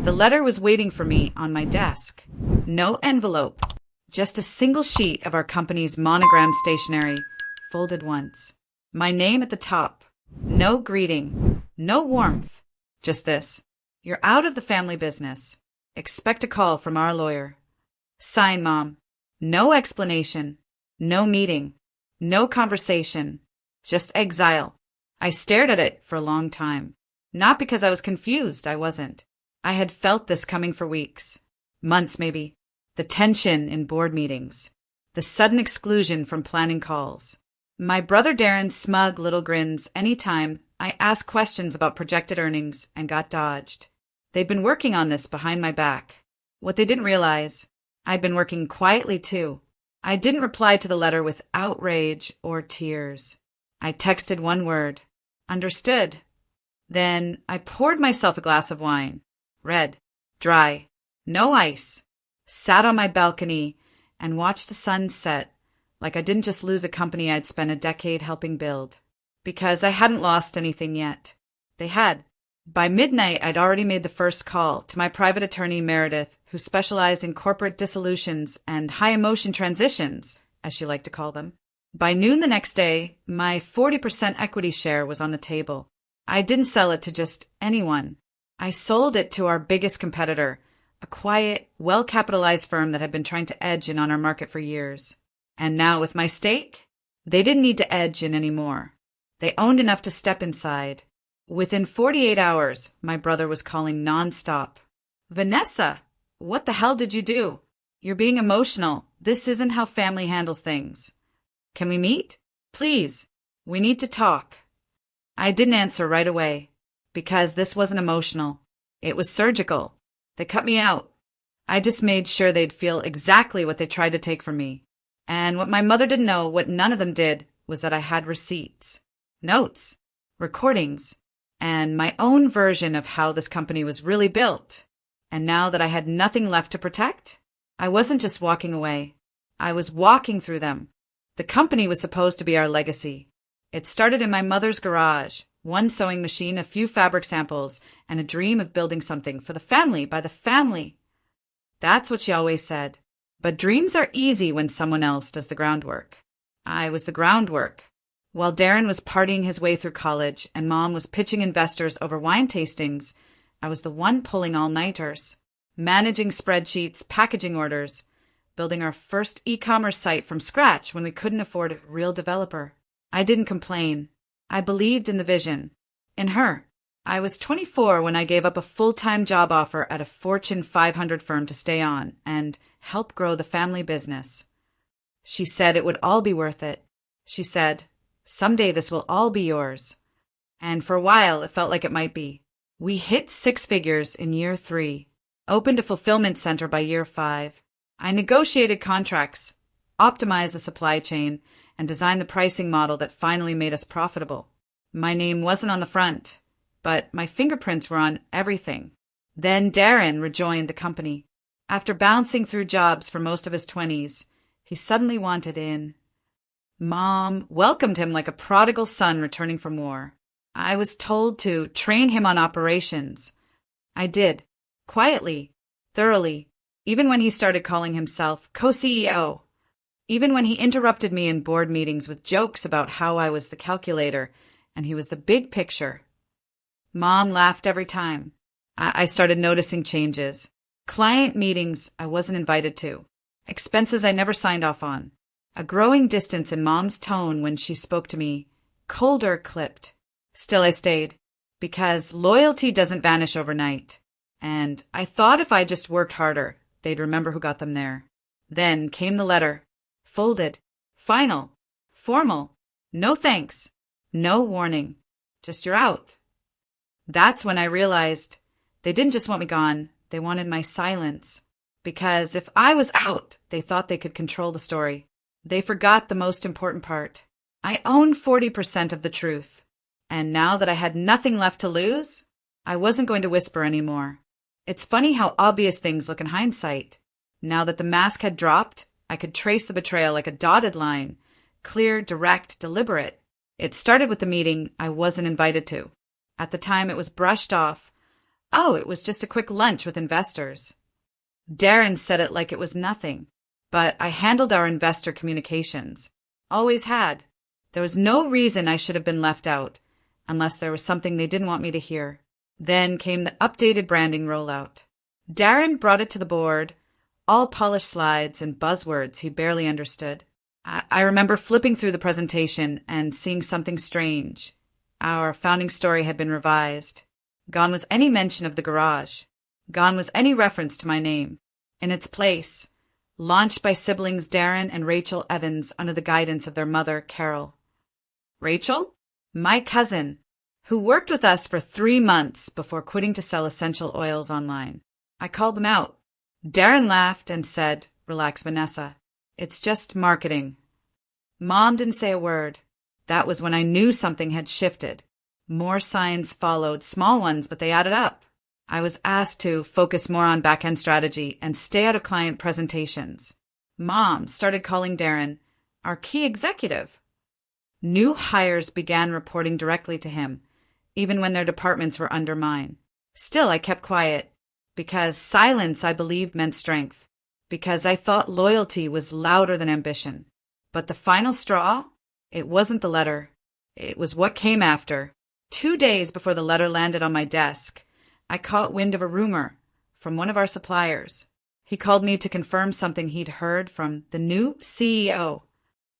The letter was waiting for me on my desk. No envelope, just a single sheet of our company's monogram stationery, folded once. My name at the top. No greeting, no warmth. Just this. You're out of the family business. Expect a call from our lawyer. Sign, Mom. No explanation. No meeting. No conversation. Just exile. I stared at it for a long time. Not because I was confused, I wasn't. I had felt this coming for weeks. Months, maybe. The tension in board meetings. The sudden exclusion from planning calls. My brother Darren's smug little grins anytime I asked questions about projected earnings and got dodged. They'd been working on this behind my back. What they didn't realize, I'd been working quietly too. I didn't reply to the letter with outrage or tears. I texted one word. Understood. Then I poured myself a glass of wine. Red. Dry. No ice. Sat on my balcony and watched the sun set like I didn't just lose a company I'd spent a decade helping build. Because I hadn't lost anything yet. They had. By midnight, I'd already made the first call to my private attorney, Meredith, who specialized in corporate dissolutions and high-emotion transitions, as she liked to call them. By noon the next day, my 40% equity share was on the table. I didn't sell it to just anyone. I sold it to our biggest competitor, a quiet, well-capitalized firm that had been trying to edge in on our market for years. And now, with my stake, they didn't need to edge in anymore. They owned enough to step inside. Within 48 hours, my brother was calling nonstop. Vanessa, what the hell did you do? You're being emotional. This isn't how family handles things. Can we meet? Please. We need to talk. I didn't answer right away, because this wasn't emotional. It was surgical. They cut me out. I just made sure they'd feel exactly what they tried to take from me. And what my mother didn't know, what none of them did, was that I had receipts, notes, recordings, and my own version of how this company was really built. And now that I had nothing left to protect, I wasn't just walking away. I was walking through them. The company was supposed to be our legacy. It started in my mother's garage, one sewing machine, a few fabric samples, and a dream of building something for the family, by the family. That's what she always said. But dreams are easy when someone else does the groundwork. I was the groundwork. While Darren was partying his way through college and Mom was pitching investors over wine tastings, I was the one pulling all-nighters, managing spreadsheets, packaging orders, building our first e-commerce site from scratch when we couldn't afford a real developer. I didn't complain. I believed in the vision. In her. I was 24 when I gave up a full-time job offer at a Fortune 500 firm to stay on and help grow the family business. She said it would all be worth it. She said, someday this will all be yours. And for a while, it felt like it might be. We hit 6 figures in year 3, opened a fulfillment center by year 5. I negotiated contracts, optimized the supply chain, and designed the pricing model that finally made us profitable. My name wasn't on the front, but my fingerprints were on everything. Then Darren rejoined the company. After bouncing through jobs for most of his 20s, he suddenly wanted in. Mom welcomed him like a prodigal son returning from war. I was told to train him on operations. I did, quietly, thoroughly, even when he started calling himself co-CEO. Even when he interrupted me in board meetings with jokes about how I was the calculator and he was the big picture. Mom laughed every time. I started noticing changes. Client meetings I wasn't invited to. Expenses I never signed off on. A growing distance in Mom's tone when she spoke to me. Colder clipped. Still I stayed. Because loyalty doesn't vanish overnight. And I thought if I just worked harder, they'd remember who got them there. Then came the letter. Folded. Final. Formal. No thanks. No warning. Just you're out. That's when I realized they didn't just want me gone. They wanted my silence. Because if I was out, they thought they could control the story. They forgot the most important part. I owned 40% of the truth. And now that I had nothing left to lose, I wasn't going to whisper anymore. It's funny how obvious things look in hindsight. Now that the mask had dropped, I could trace the betrayal like a dotted line. Clear, direct, deliberate. It started with the meeting I wasn't invited to. At the time, it was brushed off. Oh, it was just a quick lunch with investors. Darren said it like it was nothing, but I handled our investor communications. Always had. There was no reason I should have been left out, unless there was something they didn't want me to hear. Then came the updated branding rollout. Darren brought it to the board, all polished slides and buzzwords he barely understood. I remember flipping through the presentation and seeing something strange. Our founding story had been revised. Gone was any mention of the garage. Gone was any reference to my name. In its place, launched by siblings Darren and Rachel Evans under the guidance of their mother, Carol. Rachel? My cousin, who worked with us for 3 months before quitting to sell essential oils online. I called them out. Darren laughed and said, "Relax, Vanessa. It's just marketing." Mom didn't say a word. That was when I knew something had shifted. More signs followed, small ones, but they added up. I was asked to focus more on back-end strategy and stay out of client presentations. Mom started calling Darren our key executive. New hires began reporting directly to him, even when their departments were under mine. Still, I kept quiet, because silence, I believed, meant strength, because I thought loyalty was louder than ambition. But the final straw? It wasn't the letter. It was what came after. 2 days before the letter landed on my desk, I caught wind of a rumor from one of our suppliers. He called me to confirm something he'd heard from the new CEO.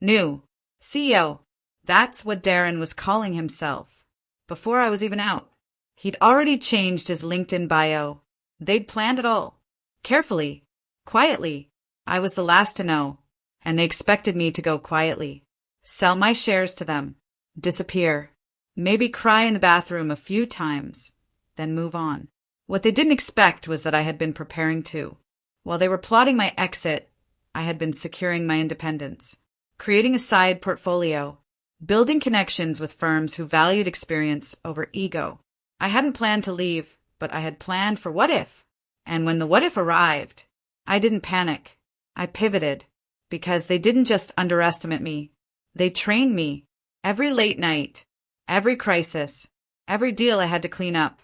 New CEO. That's what Darren was calling himself. Before I was even out. He'd already changed his LinkedIn bio. They'd planned it all. Carefully. Quietly. I was the last to know, and they expected me to go quietly. Sell my shares to them. Disappear. Maybe cry in the bathroom a few times. Then move on. What they didn't expect was that I had been preparing too. While they were plotting my exit, I had been securing my independence, creating a side portfolio, building connections with firms who valued experience over ego. I hadn't planned to leave, but I had planned for what if. And when the what if arrived, I didn't panic. I pivoted, because they didn't just underestimate me. They trained me. Every late night, every crisis, every deal I had to clean up.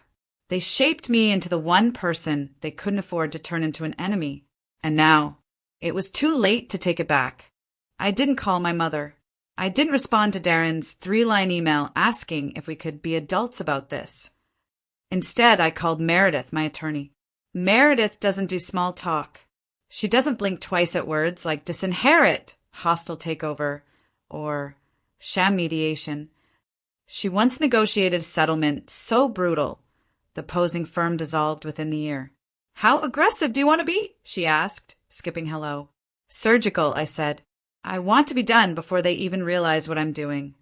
They shaped me into the one person they couldn't afford to turn into an enemy. And now, it was too late to take it back. I didn't call my mother. I didn't respond to Darren's 3-line email asking if we could be adults about this. Instead, I called Meredith, my attorney. Meredith doesn't do small talk. She doesn't blink twice at words like disinherit, hostile takeover, or sham mediation. She once negotiated a settlement so brutal, the posing firm dissolved within the year. "How aggressive do you want to be?" she asked, skipping hello. "Surgical," I said. "I want to be done before they even realize what I'm doing."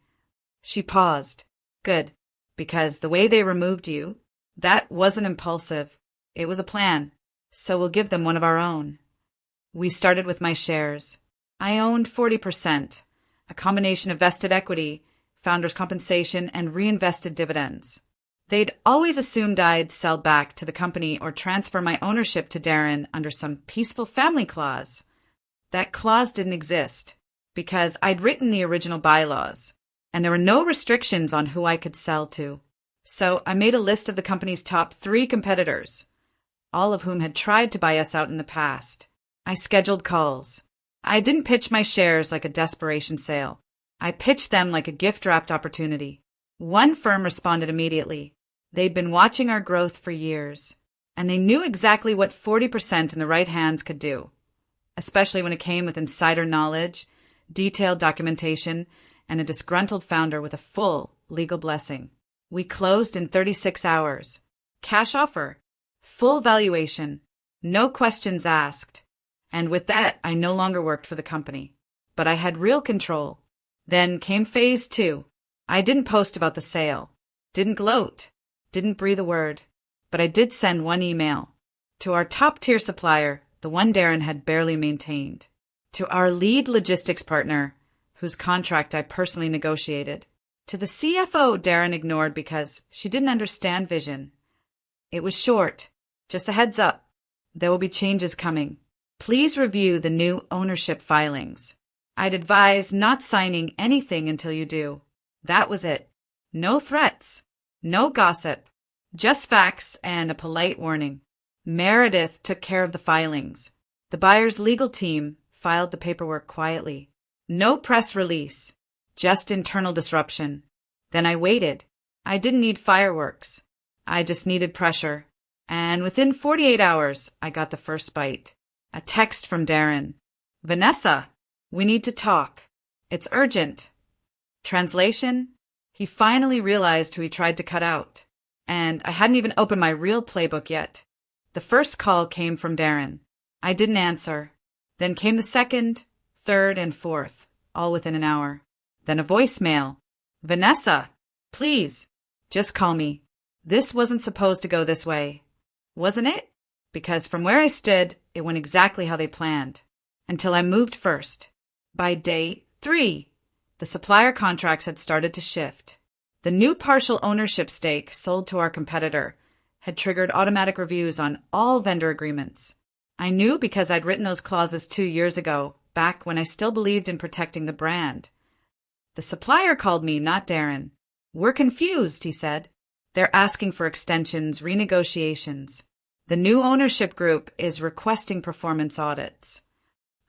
She paused. "Good, because the way they removed you, that wasn't impulsive. It was a plan, so we'll give them one of our own." We started with my shares. I owned 40%, a combination of vested equity, founder's compensation, and reinvested dividends. They'd always assumed I'd sell back to the company or transfer my ownership to Darren under some peaceful family clause. That clause didn't exist, because I'd written the original bylaws, and there were no restrictions on who I could sell to. So I made a list of the company's top 3 competitors, all of whom had tried to buy us out in the past. I scheduled calls. I didn't pitch my shares like a desperation sale. I pitched them like a gift-wrapped opportunity. One firm responded immediately. They'd been watching our growth for years, and they knew exactly what 40% in the right hands could do, especially when it came with insider knowledge, detailed documentation, and a disgruntled founder with a full legal blessing. We closed in 36 hours. Cash offer. Full valuation. No questions asked. And with that, I no longer worked for the company. But I had real control. Then came phase 2. I didn't post about the sale. Didn't gloat. Didn't breathe a word. But I did send one email. To our top-tier supplier, the one Darren had barely maintained. To our lead logistics partner, whose contract I personally negotiated. To the CFO Darren ignored because she didn't understand vision. It was short. Just a heads up. There will be changes coming. Please review the new ownership filings. I'd advise not signing anything until you do. That was it. No threats. No gossip. Just facts and a polite warning. Meredith took care of the filings. The buyer's legal team filed the paperwork quietly. No press release, just internal disruption. Then I waited. I didn't need fireworks. I just needed pressure. And within 48 hours, I got the first bite. A text from Darren. Vanessa, we need to talk. It's urgent. Translation? He finally realized who he tried to cut out. And I hadn't even opened my real playbook yet. The first call came from Darren. I didn't answer. Then came the second, third, and fourth, all within an hour. Then a voicemail. Vanessa, please, just call me. This wasn't supposed to go this way. Wasn't it? Because from where I stood, it went exactly how they planned. Until I moved first. By day 3, the supplier contracts had started to shift. The new partial ownership stake sold to our competitor had triggered automatic reviews on all vendor agreements. I knew because I'd written those clauses 2 years ago, back when I still believed in protecting the brand. The supplier called me, not Darren. We're confused, he said. They're asking for extensions, renegotiations. The new ownership group is requesting performance audits.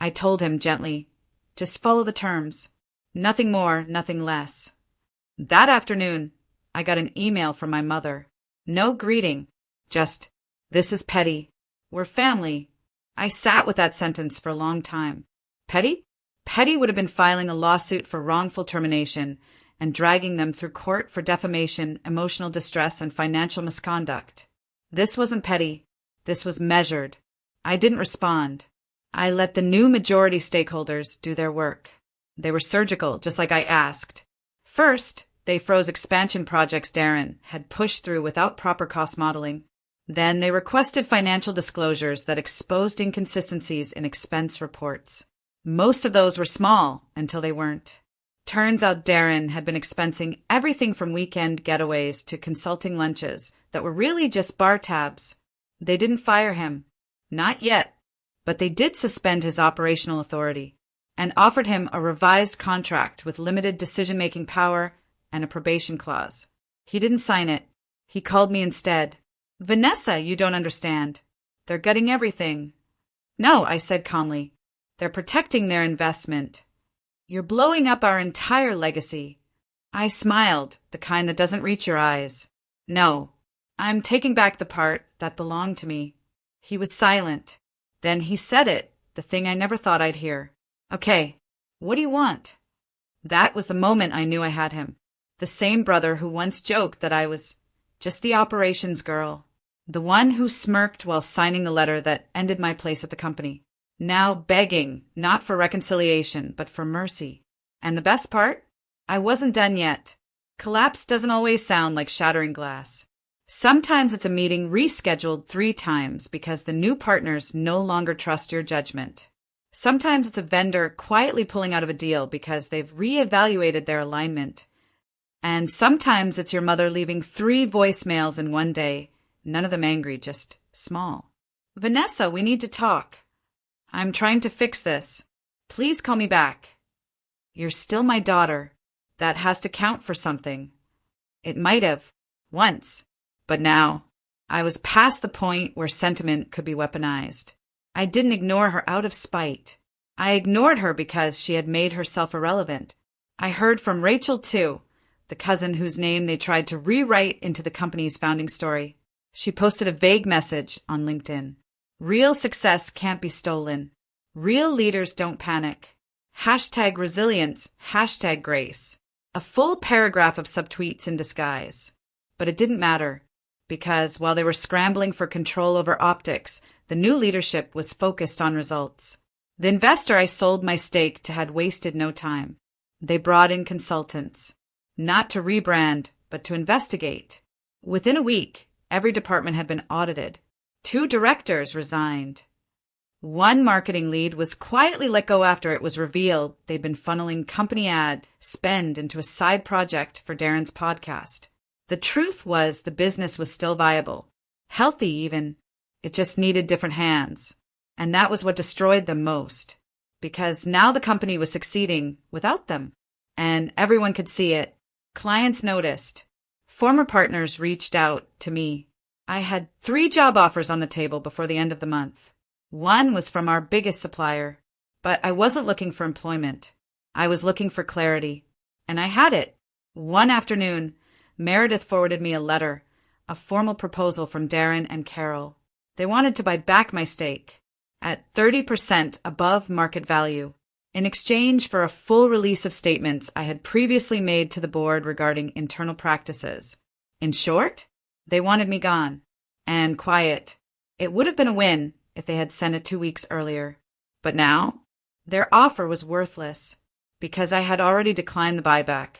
I told him gently, just follow the terms. Nothing more, nothing less. That afternoon, I got an email from my mother. No greeting, just, this is petty. We're family. I sat with that sentence for a long time. Petty? Petty would have been filing a lawsuit for wrongful termination and dragging them through court for defamation, emotional distress, and financial misconduct. This wasn't petty. This was measured. I didn't respond. I let the new majority stakeholders do their work. They were surgical, just like I asked. First, they froze expansion projects Darren had pushed through without proper cost modeling. Then they requested financial disclosures that exposed inconsistencies in expense reports. Most of those were small until they weren't. Turns out Darren had been expensing everything from weekend getaways to consulting lunches that were really just bar tabs. They didn't fire him. Not yet. But they did suspend his operational authority and offered him a revised contract with limited decision-making power and a probation clause. He didn't sign it. He called me instead. Vanessa, you don't understand. They're gutting everything. No, I said calmly. They're protecting their investment. You're blowing up our entire legacy. I smiled, the kind that doesn't reach your eyes. No, I'm taking back the part that belonged to me. He was silent. Then he said it, the thing I never thought I'd hear. Okay, what do you want? That was the moment I knew I had him. The same brother who once joked that I was just the operations girl. The one who smirked while signing the letter that ended my place at the company. Now begging, not for reconciliation, but for mercy. And the best part? I wasn't done yet. Collapse doesn't always sound like shattering glass. Sometimes it's a meeting rescheduled 3 times because the new partners no longer trust your judgment. Sometimes it's a vendor quietly pulling out of a deal because they've reevaluated their alignment. And sometimes it's your mother leaving 3 voicemails in one day, none of them angry, just small. Vanessa, we need to talk. I'm trying to fix this. Please call me back. You're still my daughter. That has to count for something. It might have, once. But now, I was past the point where sentiment could be weaponized. I didn't ignore her out of spite. I ignored her because she had made herself irrelevant. I heard from Rachel, too, the cousin whose name they tried to rewrite into the company's founding story. She posted a vague message on LinkedIn. Real success can't be stolen. Real leaders don't panic. #resilience, #grace. A full paragraph of subtweets in disguise. But it didn't matter, because while they were scrambling for control over optics, the new leadership was focused on results. The investor I sold my stake to had wasted no time. They brought in consultants, not to rebrand, but to investigate. Within a week, every department had been audited. 2 directors resigned. 1 marketing lead was quietly let go after it was revealed they'd been funneling company ad spend into a side project for Darren's podcast. The truth was the business was still viable, healthy even. It just needed different hands. And that was what destroyed them most. Because now the company was succeeding without them. And everyone could see it. Clients noticed. Former partners reached out to me. I had 3 job offers on the table before the end of the month. One was from our biggest supplier, but I wasn't looking for employment. I was looking for clarity, and I had it. One afternoon, Meredith forwarded me a letter, a formal proposal from Darren and Carol. They wanted to buy back my stake at 30% above market value in exchange for a full release of statements I had previously made to the board regarding internal practices. In short, they wanted me gone and quiet. It would have been a win if they had sent it 2 weeks earlier. But now, their offer was worthless because I had already declined the buyback,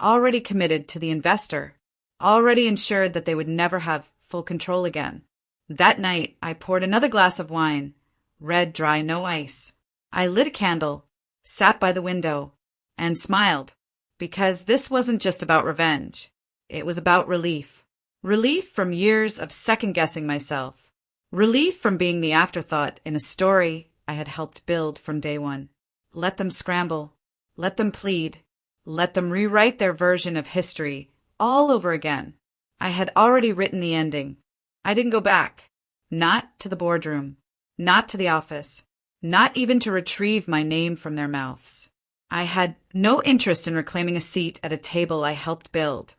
already committed to the investor, already ensured that they would never have full control again. That night, I poured another glass of wine, red, dry, no ice. I lit a candle, sat by the window, and smiled, because this wasn't just about revenge. It was about relief. Relief from years of second-guessing myself. Relief from being the afterthought in a story I had helped build from day one. Let them scramble. Let them plead. Let them rewrite their version of history all over again. I had already written the ending. I didn't go back. Not to the boardroom. Not to the office. Not even to retrieve my name from their mouths. I had no interest in reclaiming a seat at a table I helped build,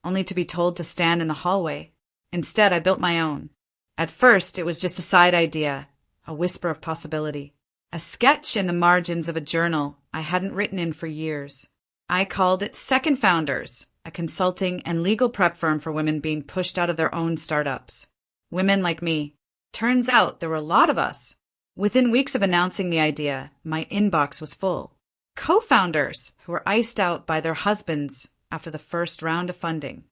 only to be told to stand in the hallway. Instead, I built my own. At first, it was just a side idea, a whisper of possibility, a sketch in the margins of a journal I hadn't written in for years. I called it Second Founders, a consulting and legal prep firm for women being pushed out of their own startups. Women like me. Turns out there were a lot of us. Within weeks of announcing the idea, my inbox was full. Co-founders who were iced out by their husbands after the first round of funding.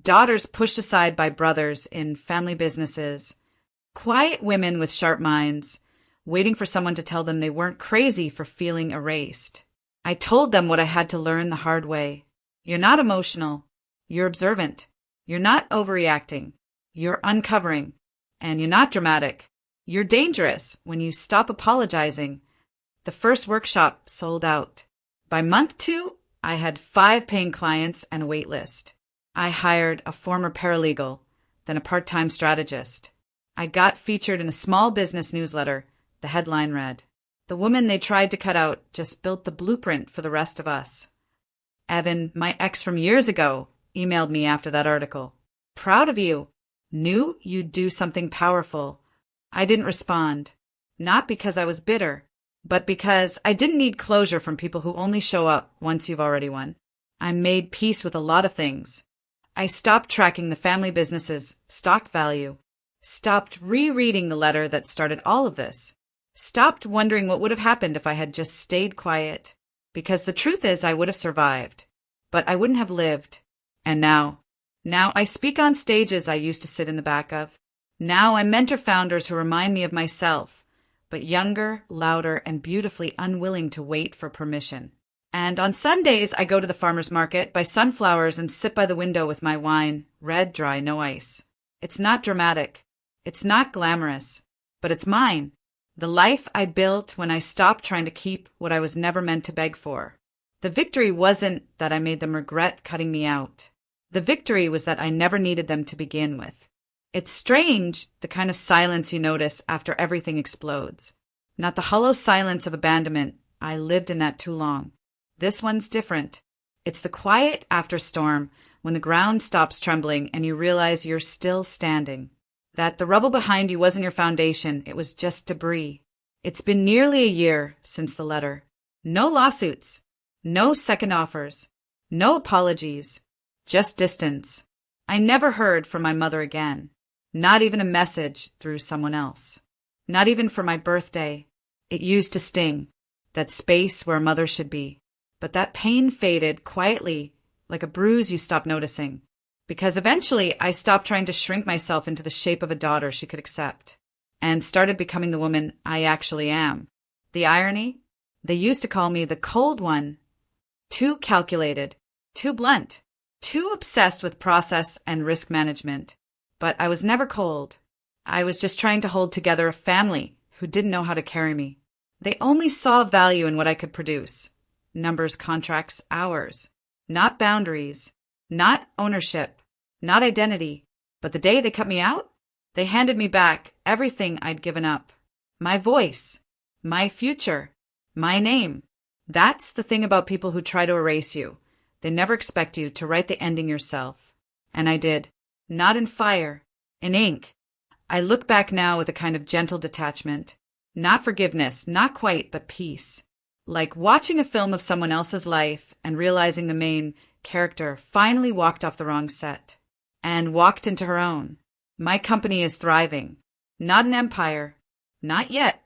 Daughters pushed aside by brothers in family businesses. Quiet women with sharp minds, waiting for someone to tell them they weren't crazy for feeling erased. I told them what I had to learn the hard way. You're not emotional. You're observant. You're not overreacting. You're uncovering. And you're not dramatic. You're dangerous when you stop apologizing. The first workshop sold out. By month 2, I had 5 paying clients and a wait list. I hired a former paralegal, then a part-time strategist. I got featured in a small business newsletter. The headline read, "The woman they tried to cut out just built the blueprint for the rest of us." Evan, my ex from years ago, emailed me after that article. "Proud of you. Knew you'd do something powerful." I didn't respond, not because I was bitter, but because I didn't need closure from people who only show up once you've already won. I made peace with a lot of things. I stopped tracking the family business's stock value, stopped rereading the letter that started all of this, stopped wondering what would have happened if I had just stayed quiet, because the truth is I would have survived, but I wouldn't have lived. And now I speak on stages I used to sit in the back of. Now I mentor founders who remind me of myself, but younger, louder, and beautifully unwilling to wait for permission. And on Sundays, I go to the farmer's market, buy sunflowers, and sit by the window with my wine, red, dry, no ice. It's not dramatic. It's not glamorous. But it's mine. The life I built when I stopped trying to keep what I was never meant to beg for. The victory wasn't that I made them regret cutting me out. The victory was that I never needed them to begin with. It's strange, the kind of silence you notice after everything explodes. Not the hollow silence of abandonment. I lived in that too long. This one's different. It's the quiet after storm, when the ground stops trembling and you realize you're still standing. That the rubble behind you wasn't your foundation, it was just debris. It's been nearly a year since the letter. No lawsuits. No second offers. No apologies. Just distance. I never heard from my mother again. Not even a message through someone else. Not even for my birthday. It used to sting. That space where a mother should be. But that pain faded quietly, like a bruise you stop noticing. Because eventually I stopped trying to shrink myself into the shape of a daughter she could accept. And started becoming the woman I actually am. The irony? They used to call me the cold one. Too calculated. Too blunt. Too obsessed with process and risk management. But I was never cold. I was just trying to hold together a family who didn't know how to carry me. They only saw value in what I could produce. Numbers, contracts, hours. Not boundaries. Not ownership. not identity. But the day they cut me out, they handed me back everything I'd given up. My voice, my future, my name. That's the thing about people who try to erase you. They never expect you to write the ending yourself. And I did. Not in fire, in ink. I look back now with a kind of gentle detachment. Not forgiveness, not quite, but peace. Like watching a film of someone else's life and realizing the main character finally walked off the wrong set and walked into her own. My company is thriving. Not an empire. Not yet.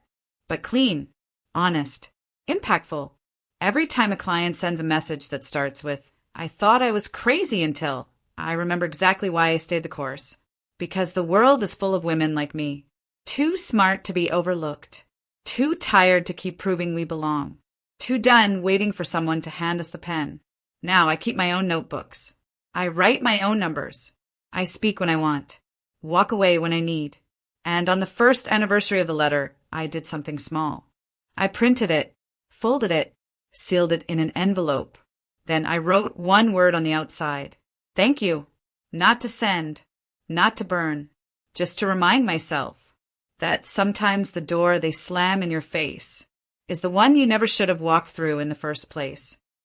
But clean, honest, impactful. Every time a client sends a message that starts with, "I thought I was crazy until," I remember exactly why I stayed the course. Because the world is full of women like me. Too smart to be overlooked. Too tired to keep proving we belong. Too done waiting for someone to hand us the pen. Now I keep my own notebooks. I write my own numbers. I speak when I want. Walk away when I need. And on the first anniversary of the letter, I did something small. I printed it, folded it, sealed it in an envelope. Then I wrote one word on the outside. Thank you. Not to send, not to burn, just to remind myself that sometimes the door they slam in your face is the one you never should have walked through in the first place.